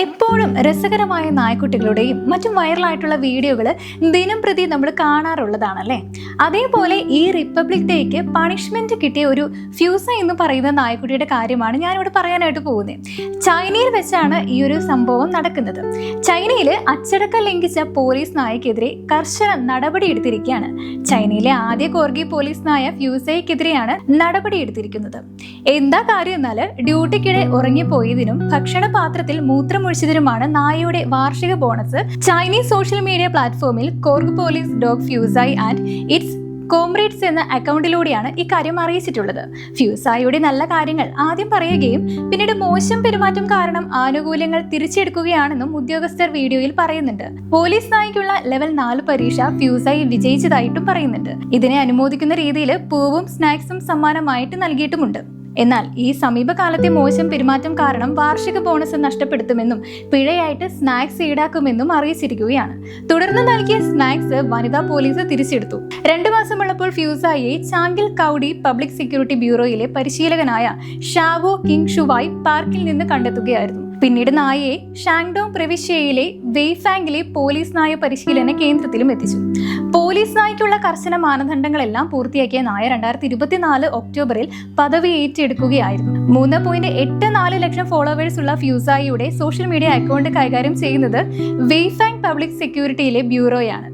എപ്പോഴും രസകരമായ നായ്ക്കുട്ടികളുടെയും മറ്റും വൈറലായിട്ടുള്ള വീഡിയോകൾ ദിനം പ്രതി നമ്മൾ കാണാറുള്ളതാണല്ലേ. അതേപോലെ ഈ റിപ്പബ്ലിക് ഡേക്ക് പണിഷ്മെന്റ് കിട്ടിയ ഒരു ഫ്യൂസ എന്ന് പറയുന്ന നായ്ക്കുട്ടിയുടെ കാര്യമാണ് ഞാനിവിടെ പറയാനായിട്ട് പോകുന്നത്. ചൈനയിൽ വെച്ചാണ് ഈ ഒരു സംഭവം നടക്കുന്നത്. ചൈനയിൽ അച്ചടക്കം ലംഘിച്ച പോലീസ് നായക്കെതിരെ കർശന നടപടി എടുത്തിരിക്കുകയാണ്. ചൈനയിലെ ആദ്യ കോർഗി പോലീസ് നായ ഫ്യൂസയ്ക്കെതിരെയാണ് നടപടി എടുത്തിരിക്കുന്നത്. എന്താ കാര്യം എന്നാൽ ഡ്യൂട്ടിക്കിടെ ഉറങ്ങിപ്പോയതിനും ഭക്ഷണപാത്രത്തിൽ മൂത്രമൊഴിച്ചതിനുമാണ് നായയുടെ വാർഷിക ബോണസ് ചൈനീസ് സോഷ്യൽ മീഡിയ പ്ലാറ്റ്ഫോമിൽ corgi police dog Fuzai and its comrades എന്ന അക്കൗണ്ടിലൂടെയാണ് ഇക്കാര്യം അറിയിച്ചിട്ടുള്ളത്. ഫ്യൂസായുടെ നല്ല കാര്യങ്ങൾ ആദ്യം പറയുകയും പിന്നീട് മോശം പെരുമാറ്റം കാരണം ആനുകൂല്യങ്ങൾ തിരിച്ചെടുക്കുകയാണെന്നും ഉദ്യോഗസ്ഥർ വീഡിയോയിൽ പറയുന്നുണ്ട്. പോലീസ് നായ്ക്കുള്ള ലെവൽ 4 പരീക്ഷ ഫ്യൂസായി വിജയിച്ചതായിട്ടും പറയുന്നുണ്ട്. ഇതിനെ അനുമോദിക്കുന്ന രീതിയിൽ പൂവും സ്നാക്സും സമ്മാനമായിട്ട് നൽകിയിട്ടുമുണ്ട്. എന്നാൽ ഈ സമീപകാലത്തെ മോശം പെരുമാറ്റം കാരണം വാർഷിക ബോണസ് നഷ്ടപ്പെടുത്തുമെന്നും പിഴയായിട്ട് സ്നാക്സ് ഈടാക്കുമെന്നും അറിയിച്ചിരിക്കുകയാണ്. തുടർന്ന് നൽകിയ സ്നാക്സ് വനിതാ പോലീസ് തിരിച്ചെടുത്തു. 2 മാസമുള്ളപ്പോൾ ഫ്യൂസായിയെ ചാങ്കിൽ കൗഡി പബ്ലിക് സെക്യൂരിറ്റി ബ്യൂറോയിലെ പരിശീലകനായ ഷാവോ കിങ് ഷുവായ് പാർക്കിൽ നിന്ന് കണ്ടെത്തുകയായിരുന്നു. പിന്നീട് നായയെ ഷാങ്ഡോങ് പ്രവിശ്യയിലെ വെയ്ഫാങ്ങിലെ പോലീസ് നായ പരിശീലന കേന്ദ്രത്തിലും എത്തിച്ചു. പോലീസ് നായ്ക്കുള്ള കർശന മാനദണ്ഡങ്ങളെല്ലാം പൂർത്തിയാക്കിയ നായ 2024 ഒക്ടോബറിൽ പദവി ഏറ്റെടുക്കുകയായിരുന്നു. 3.84 ലക്ഷം ഫോളോവേഴ്സ് ഉള്ള ഫ്യൂസായിയുടെ സോഷ്യൽ മീഡിയ അക്കൗണ്ട് കൈകാര്യം ചെയ്യുന്നത് വെയ്ഫാങ് പബ്ലിക് സെക്യൂരിറ്റിയിലെ ബ്യൂറോയാണ്.